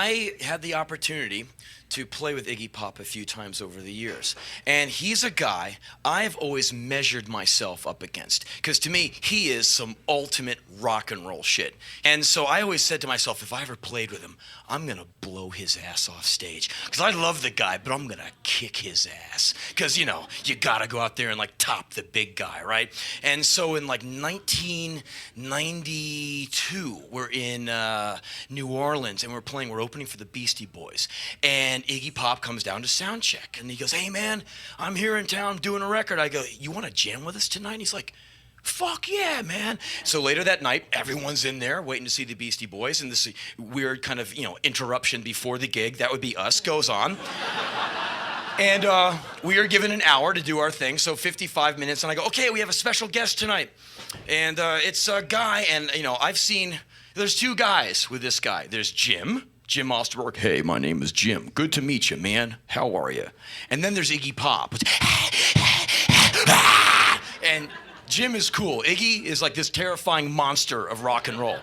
I had the opportunity to play with Iggy Pop a few times over the years. And he's a guy I've always measured myself up against. Because to me, he is some ultimate rock and roll shit. And so I always said to myself, if I ever played with him, I'm gonna blow his ass off stage. Because I love the guy, but I'm gonna kick his ass. Because, you know, you gotta go out there and like top the big guy, right? And so in like 1992, we're in New Orleans and we're opening for the Beastie Boys. And Iggy Pop comes down to sound check and he goes, hey man, I'm here in town doing a record. I go, you wanna jam with us tonight? And he's like, fuck yeah, man. So later that night, everyone's in there waiting to see the Beastie Boys, and this weird kind of, you know, interruption before the gig, that would be us, goes on. And we are given an hour to do our thing, so 55 minutes, and I go, okay, we have a special guest tonight. And it's a guy, and, you know, there's two guys with this guy. There's Jim Osterberg. Hey, my name is Jim. Good to meet you, man. How are you? And then there's Iggy Pop. And Jim is cool. Iggy is like this terrifying monster of rock and roll.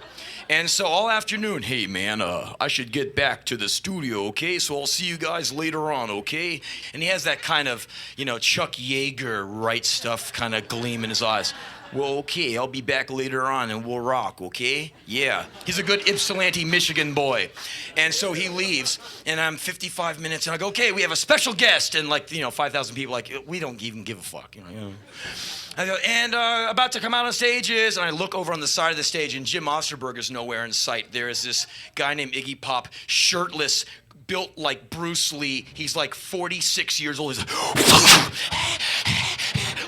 And so all afternoon, hey man, I should get back to the studio, okay? So I'll see you guys later on, okay? And he has that kind of, you know, Chuck Yeager right stuff kind of gleam in his eyes. Well, okay, I'll be back later on and we'll rock, okay? Yeah. He's a good Ypsilanti, Michigan boy. And so he leaves, and I'm 55 minutes, and I go, okay, we have a special guest. And like, you know, 5,000 people like, we don't even give a fuck, you know. I go, and about to come out on stage is, and I look over on the side of the stage, and Jim Osterberg is nowhere in sight. There is this guy named Iggy Pop, shirtless, built like Bruce Lee. He's like 46 years old. He's like,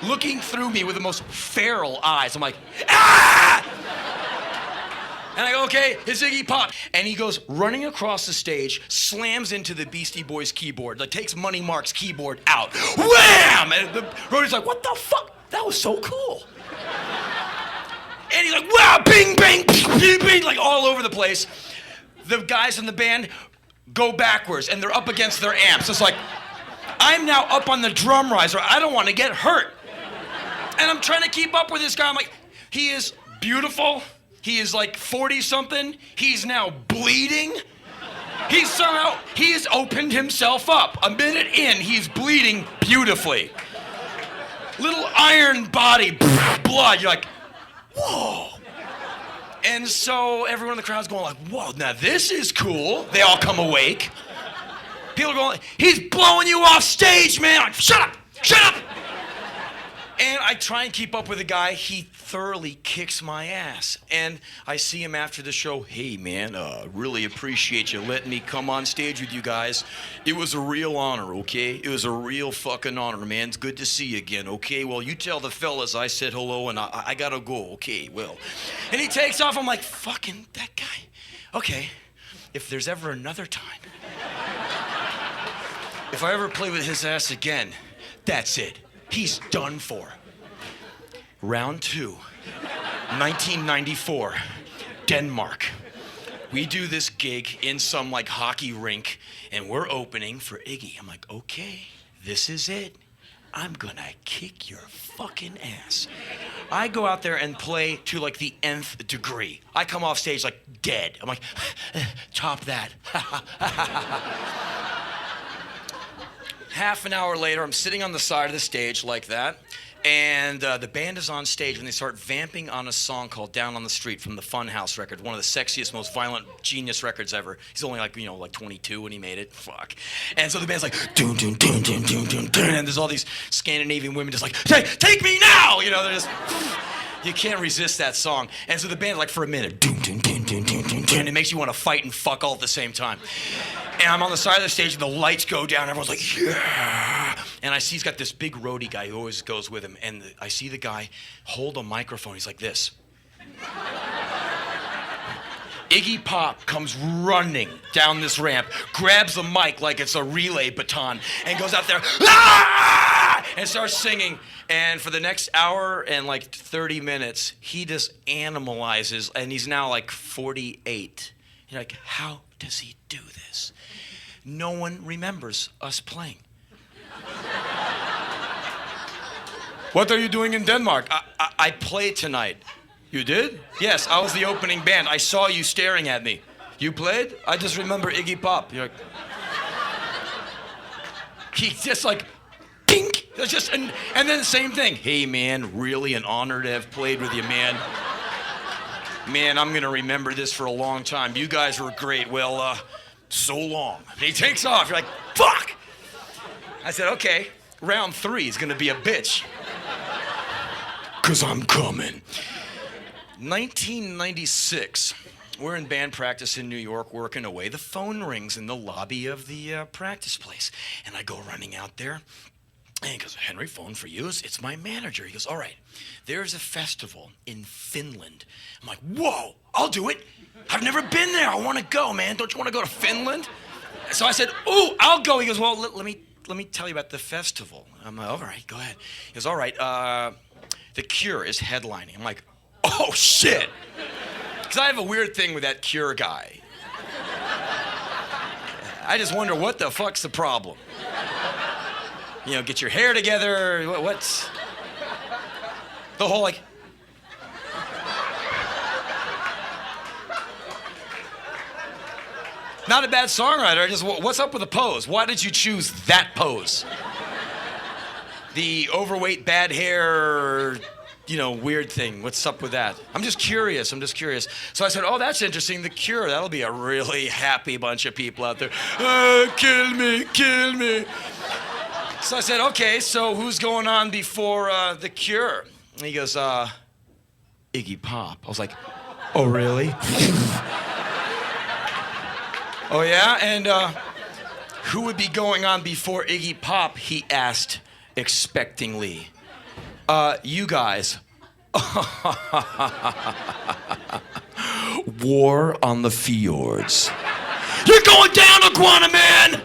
looking through me with the most feral eyes. I'm like, ah! And I go, okay, it's Iggy Pop. And he goes running across the stage, slams into the Beastie Boys keyboard, like takes Money Mark's keyboard out. Wham! And the roadie's like, what the fuck? That was so cool. And he's like, wow, bing, bang, bing, bing, like all over the place. The guys in the band go backwards, and they're up against their amps. It's like, I'm now up on the drum riser. I don't want to get hurt. And I'm trying to keep up with this guy. I'm like, he is beautiful. He is like 40-something. He's now bleeding. He has opened himself up. A minute in, he's bleeding beautifully. Little iron body, blood. You're like, whoa. And so everyone in the crowd's going like, whoa, now this is cool. They all come awake. People are going, he's blowing you off stage, man. I'm like, shut up, shut up. And I try and keep up with the guy. He thoroughly kicks my ass. And I see him after the show. Hey, man, really appreciate you letting me come on stage with you guys. It was a real honor, okay? It was a real fucking honor, man. It's good to see you again, okay? Well, you tell the fellas I said hello, and I gotta go, okay? Well. And he takes off. I'm like, fucking that guy. Okay, if there's ever another time, if I ever play with his ass again, that's it. He's done for. Round 2, 1994, Denmark. We do this gig in some like hockey rink, and we're opening for Iggy. I'm like, okay, this is it. I'm gonna kick your fucking ass. I go out there and play to like the nth degree. I come off stage like dead. I'm like, top that. Half an hour later, I'm sitting on the side of the stage like that, and the band is on stage, and they start vamping on a song called Down on the Street from the Funhouse record, one of the sexiest, most violent Genius records ever. He's only like, you know, like 22 when he made it. Fuck. And so the band's like, doon, doon, doon, doon, doon, doon, doon, and there's all these Scandinavian women just like, take me now! You know, they're just, you can't resist that song. And so the band, like for a minute, doon, doon, doon, doon, doon, doon, doon, it makes you want to fight and fuck all at the same time. And I'm on the side of the stage, and the lights go down. Everyone's like, yeah. And I see he's got this big roadie guy who always goes with him. And I see the guy hold a microphone. He's like this. Iggy Pop comes running down this ramp, grabs the mic like it's a relay baton, and goes out there, ah! And starts singing. And for the next hour and like 30 minutes, he just animalizes, and he's now like 48. You're like, how does he do this? No one remembers us playing. What are you doing in Denmark? I played tonight. You did? Yes, I was the opening band. I saw you staring at me. You played? I just remember Iggy Pop. You're like, he just like, dink. It's just, and then the same thing. Hey man, really an honor to have played with you, man. Man, I'm gonna remember this for a long time. You guys were great. Well, so long. And he takes off. You're like, fuck. I said, okay, round 3 is gonna be a bitch. 'Cause I'm coming. 1996. We're in band practice in New York working away. The phone rings in the lobby of the practice place. And I go running out there. And he goes, Henry, phone for you. It's my manager. He goes, all right, there's a festival in Finland. I'm like, whoa, I'll do it. I've never been there. I want to go, man. Don't you want to go to Finland? So I said, ooh, I'll go. He goes, well, let me tell you about the festival. I'm like, all right, go ahead. He goes, all right, The Cure is headlining. I'm like, oh, shit. Because I have a weird thing with that Cure guy. I just wonder what the fuck's the problem. You know, get your hair together, what's... The whole, like... Not a bad songwriter, just what's up with the pose? Why did you choose that pose? The overweight, bad hair, you know, weird thing. What's up with that? I'm just curious. So I said, oh, that's interesting, The Cure. That'll be a really happy bunch of people out there. Kill me. So I said, okay, so who's going on before The Cure? And he goes, Iggy Pop. I was like, oh, really? Oh, yeah? And who would be going on before Iggy Pop? He asked expectingly. You guys. War on the Fjords. You're going down, Iguana Man!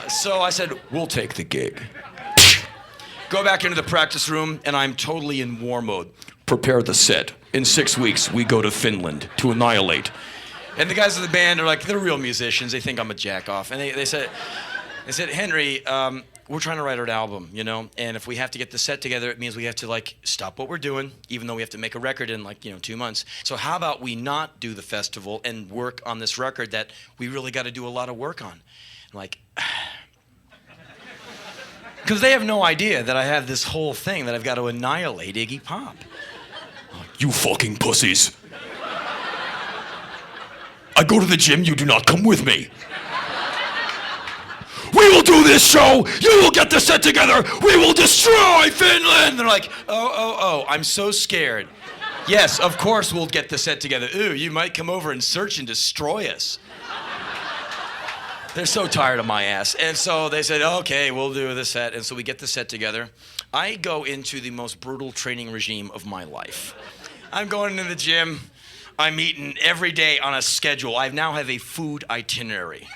So I said, we'll take the gig. Go back into the practice room, and I'm totally in war mode. Prepare the set. In 6 weeks, we go to Finland to annihilate. And the guys in the band are like, they're real musicians. They think I'm a jack-off. And they said, Henry, we're trying to write an album, you know? And if we have to get the set together, it means we have to, like, stop what we're doing, even though we have to make a record in, like, 2 months. So how about we not do the festival and work on this record that we really got to do a lot of work on? I'm like... Because they have no idea that I have this whole thing that I've got to annihilate Iggy Pop. You fucking pussies. I go to the gym, you do not come with me. We will do this show, you will get the set together, we will destroy Finland! They're like, oh, I'm so scared. Yes, of course we'll get the set together. Ooh, you might come over and search and destroy us. They're so tired of my ass. And so they said, okay, we'll do the set. And so we get the set together. I go into the most brutal training regime of my life. I'm going into the gym. I'm eating every day on a schedule. I now have a food itinerary.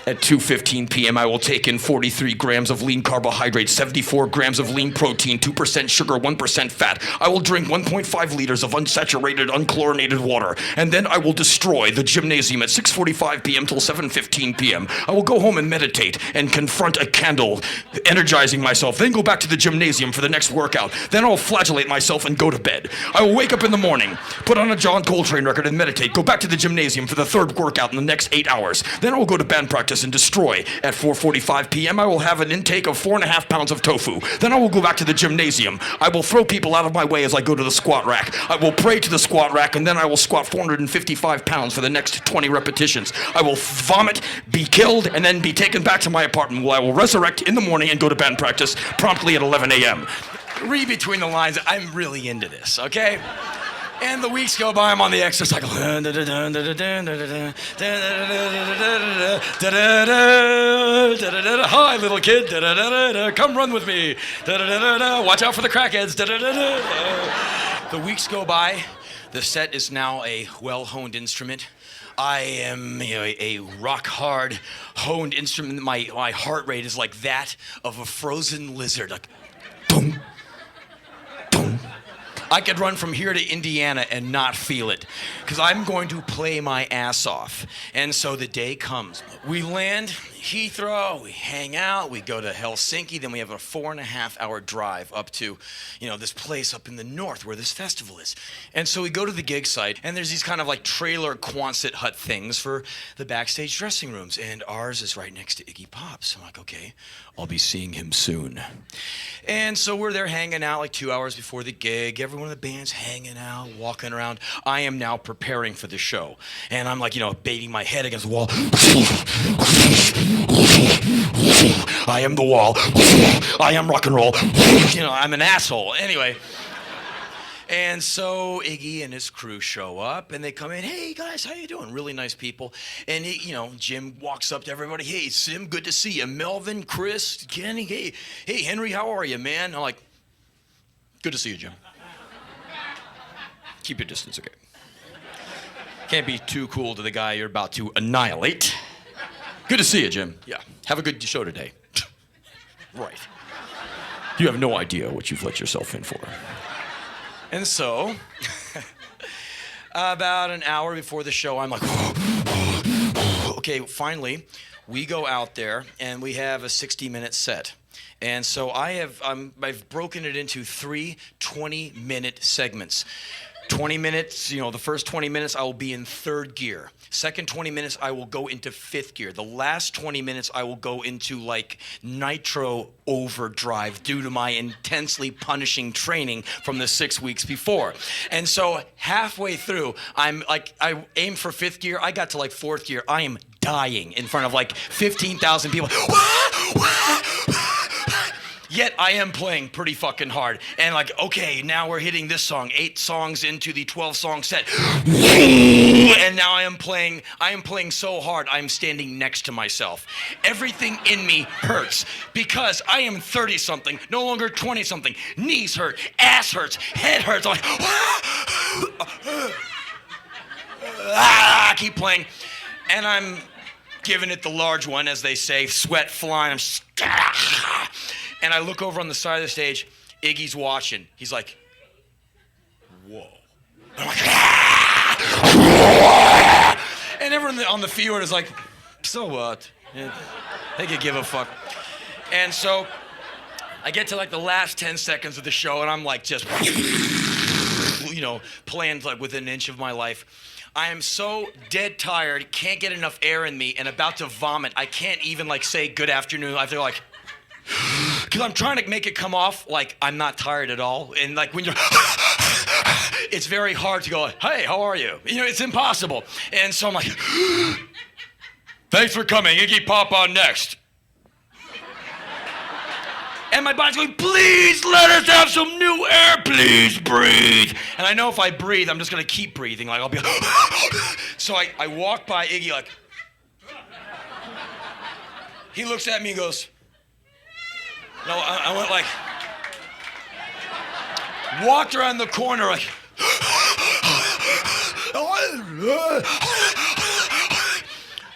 At 2:15 p.m., I will take in 43 grams of lean carbohydrates, 74 grams of lean protein, 2% sugar, 1% fat. I will drink 1.5 liters of unsaturated, unchlorinated water. And then I will destroy the gymnasium at 6:45 p.m. till 7:15 p.m. I will go home and meditate and confront a candle, energizing myself. Then go back to the gymnasium for the next workout. Then I'll flagellate myself and go to bed. I will wake up in the morning, put on a John Coltrane record and meditate. Go back to the gymnasium for the third workout in the next 8 hours. Then I will go to band practice and destroy. At 4:45 p.m. I will have an intake of 4.5 pounds of tofu. Then I will go back to the gymnasium. I will throw people out of my way as I go to the squat rack. I will pray to the squat rack, and then I will squat 455 pounds for the next 20 repetitions. I will vomit, be killed, and then be taken back to my apartment where I will resurrect in the morning and go to band practice promptly at 11 a.m. Read between the lines. I'm really into this, okay? And the weeks go by, I'm on the exercise cycle. Hi, little kid. Come run with me. Watch out for the crackheads. The weeks go by. The set is now a well-honed instrument. I am a rock-hard, honed instrument. My heart rate is like that of a frozen lizard. Like, boom, boom. I could run from here to Indiana and not feel it, because I'm going to play my ass off. And so the day comes. We land Heathrow, we hang out, we go to Helsinki, then we have a 4.5-hour drive up to, this place up in the north where this festival is. And so we go to the gig site, and there's these kind of like trailer Quonset hut things for the backstage dressing rooms, and ours is right next to Iggy Pop. So I'm like, okay, I'll be seeing him soon. And so we're there hanging out like 2 hours before the gig. Everyone in the band's hanging out, walking around. I am now preparing for the show. And I'm like, baiting my head against the wall. I am the wall. I am rock and roll. I'm an asshole. Anyway. And so Iggy and his crew show up, and they come in. Hey guys, how you doing? Really nice people. And Jim walks up to everybody. Hey, Sim, good to see you. Melvin, Chris, Kenny. Hey, Henry, how are you, man? I'm like, good to see you, Jim. Keep your distance, okay? Can't be too cool to the guy you're about to annihilate. Good to see you, Jim. Yeah. Have a good show today. Right. You have no idea what you've let yourself in for. And so, about an hour before the show, I'm like, okay, finally, we go out there, and we have a 60-minute set. And so I've broken it into 3 20-minute segments. 20 minutes, the first 20 minutes I will be in 3rd gear. Second 20 minutes I will go into 5th gear. The last 20 minutes I will go into like nitro overdrive due to my intensely punishing training from the 6 weeks before. And so halfway through, I aim for 5th gear. I got to like 4th gear. I am dying in front of like 15,000 people. Yet I am playing pretty fucking hard. And like, okay, now we're hitting this song, 8 songs into the 12-song set. And now I am playing so hard, I'm standing next to myself. Everything in me hurts because I am 30-something, no longer 20-something. Knees hurt, ass hurts, head hurts. I'm like, I keep playing. And I'm giving it the large one, as they say, sweat flying. And I look over on the side of the stage, Iggy's watching. He's like, whoa. I'm like, and everyone on the field is like, so what? They could give a fuck. And so I get to like the last 10 seconds of the show, and I'm like just, playing like within an inch of my life. I am so dead tired, can't get enough air in me, and about to vomit. I can't even like say good afternoon. I feel like, because I'm trying to make it come off like I'm not tired at all. And like when you're, it's very hard to go, hey, how are you? It's impossible. And so I'm like, thanks for coming, Iggy Pop on next. And my body's going, please let us have some new air, please breathe. And I know if I breathe, I'm just gonna keep breathing. Like I'll be, so I walk by Iggy like, he looks at me and goes, no, I went like, walked around the corner like,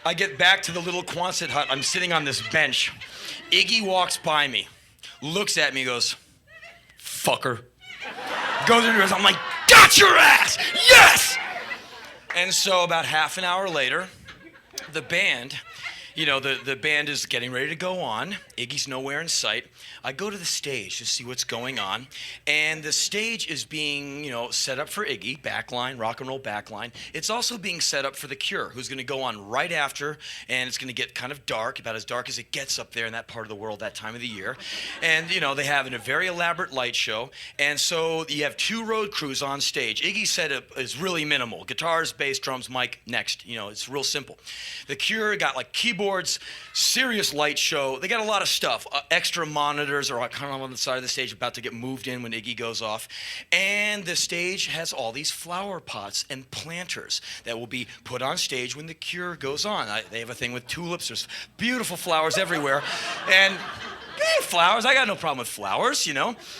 I get back to the little Quonset hut. I'm sitting on this bench. Iggy walks by me, looks at me, goes, fucker. Goes into his, I'm like, got your ass, yes! And so about half an hour later, the band, the band is getting ready to go on. Iggy's nowhere in sight. I go to the stage to see what's going on, and the stage is being, set up for Iggy, backline, rock and roll backline. It's also being set up for The Cure, who's going to go on right after, and it's going to get kind of dark, about as dark as it gets up there in that part of the world that time of the year. And, they have a very elaborate light show, and so you have 2 road crews on stage. Iggy's setup is really minimal. Guitars, bass, drums, mic, next. It's real simple. The Cure got like keyboards, serious light show. They got a lot of stuff. Extra monitors are kind of on the side of the stage about to get moved in when Iggy goes off. And the stage has all these flower pots and planters that will be put on stage when The Cure goes on. They have a thing with tulips. There's beautiful flowers everywhere. And flowers, I got no problem with flowers,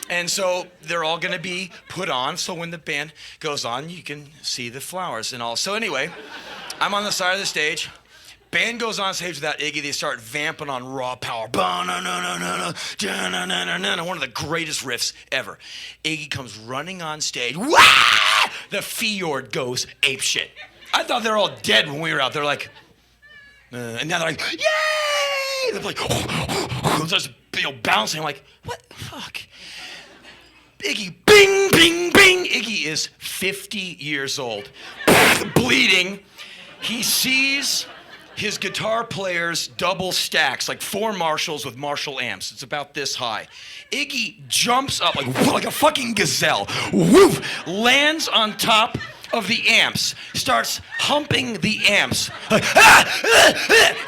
And so they're all going to be put on so when the band goes on, you can see the flowers and all. So anyway, I'm on the side of the stage. Band goes on stage without Iggy. They start vamping on raw power. One of the greatest riffs ever. Iggy comes running on stage. Wah! The fjord goes apeshit. I thought they were all dead when we were out. They're like, and now they're like, yay! They're like, just bouncing. I'm like, what the fuck? Iggy, bing, bing, bing. Iggy is 50 years old, bleeding. He sees his guitar players double stacks, like 4 Marshalls with Marshall amps. It's about this high. Iggy jumps up like a fucking gazelle, woof, lands on top of the amps, starts humping the amps, like,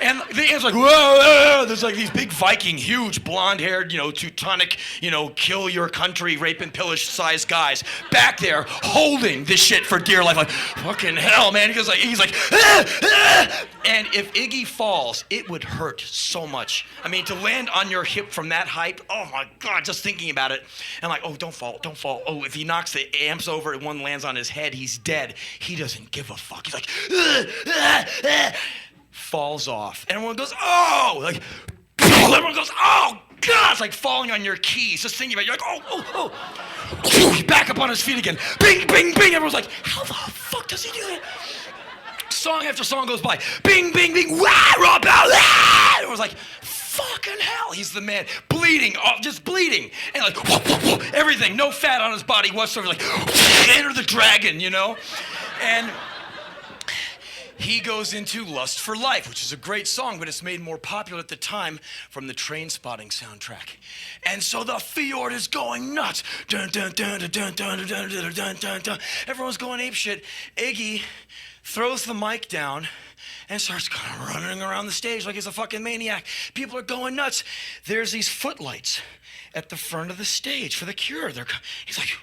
and the amps like, whoa, there's like these big Viking, huge, blonde-haired, Teutonic, kill your country, rape and pillage sized guys back there holding this shit for dear life, like, fucking hell, man. He's like, and if Iggy falls, it would hurt so much. I mean, to land on your hip from that height, oh my God, just thinking about it. And like, oh, don't fall. Oh, if he knocks the amps over and one lands on his head, he's dead. He doesn't give a fuck. He's like, falls off. And everyone goes, oh! Like, everyone goes, oh, God! It's like falling on your keys. Just thinking about it. You're like, oh. He's back up on his feet again. Bing, bing, bing. Everyone's like, how the fuck does he do that? Song after song goes by. Bing, bing, bing. Wah, Rob, everyone's like, fucking hell, he's the man. Bleeding, just bleeding. And like, everything, no fat on his body whatsoever. Like, Enter the Dragon, And he goes into Lust for Life, which is a great song, but it's made more popular at the time from the Trainspotting soundtrack. And so the fjord is going nuts. Dun, dun, dun, dun, dun, dun, dun, dun, dun, dun, dun. Everyone's going apeshit. Iggy throws the mic down and starts kind of running around the stage like he's a fucking maniac. People are going nuts. There's these footlights at the front of the stage for The Cure. He's like,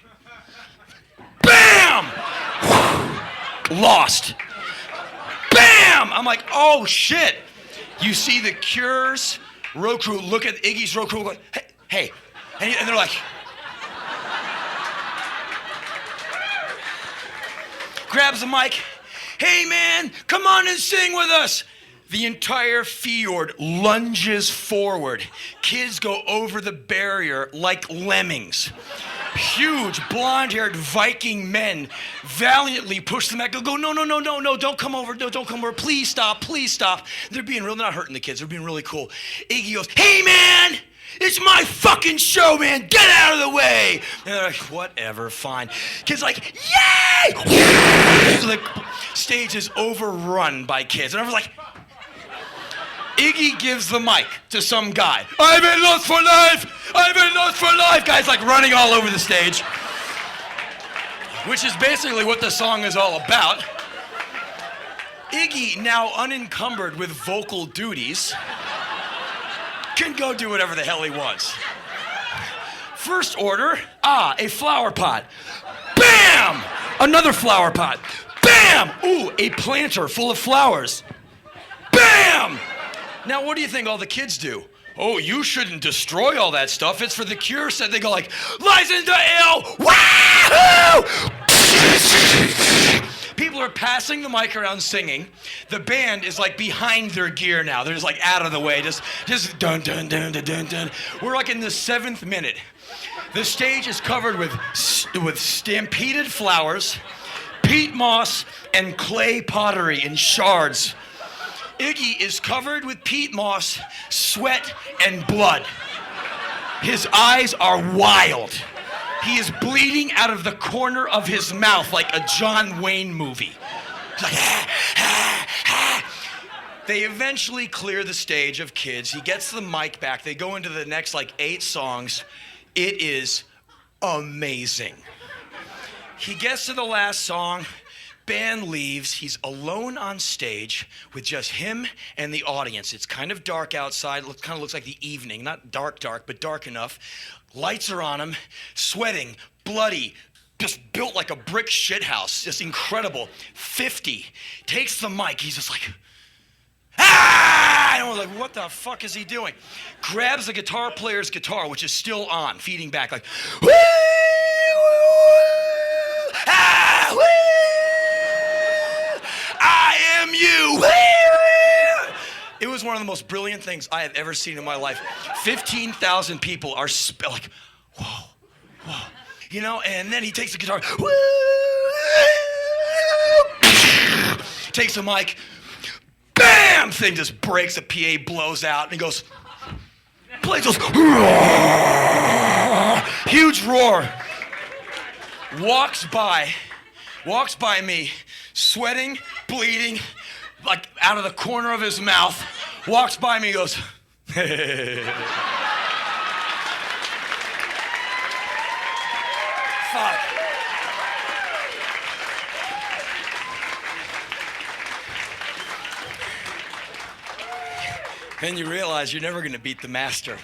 BAM! Lost. BAM! I'm like, oh shit. You see The Cure's road crew look at Iggy's road crew, like, hey. And they're like, grabs the mic. Hey man, come on and sing with us. The entire fjord lunges forward. Kids go over the barrier like lemmings. Huge, blonde-haired Viking men valiantly push them back. Go, no, don't come over, no, don't come over. Please stop. They're being real, they're not hurting the kids, they're being really cool. Iggy goes, hey man, it's my fucking show, man. Get out of the way. And they're like, whatever, fine. Kids like, yay! So the stage is overrun by kids. And everyone's like, Iggy gives the mic to some guy. I've been lost for life. Guys like running all over the stage. Which is basically what the song is all about. Iggy, now unencumbered with vocal duties, can go do whatever the hell he wants. First order, a flower pot. Bam! Another flower pot. Bam! Ooh, a planter full of flowers. Bam! Now, what do you think all the kids do? Oh, you shouldn't destroy all that stuff. It's for The Cure. So they go like, license to ill! Wahoo! People are passing the mic around singing. The band is like behind their gear now. They're just like out of the way. Just dun dun dun dun dun dun. We're like in the 7th minute. The stage is covered with stampeded flowers, peat moss, and clay pottery in shards. Iggy is covered with peat moss, sweat, and blood. His eyes are wild. He is bleeding out of the corner of his mouth like a John Wayne movie. He's like, They eventually clear the stage of kids. He gets the mic back. They go into the next 8 songs. It is amazing. He gets to the last song. Band leaves. He's alone on stage with just him and the audience. It's kind of dark outside. It kind of looks like the evening. Not dark, but dark enough. Lights are on him, sweating, bloody, just built like a brick shithouse. Just incredible. 50. Takes the mic. He's just like, and we're like, what the fuck is he doing? Grabs the guitar player's guitar, which is still on, feeding back like, woo, woo, I am you. most brilliant things I have ever seen in my life. 15,000 people are like, whoa, whoa. You know, and then he takes the guitar, woo, takes the mic, bam, thing just breaks, the PA blows out, and he goes, plays those, huge roar, walks by me, sweating, bleeding, like out of the corner of his mouth, walks by me, goes, fuck. And you realize you're never gonna beat the master.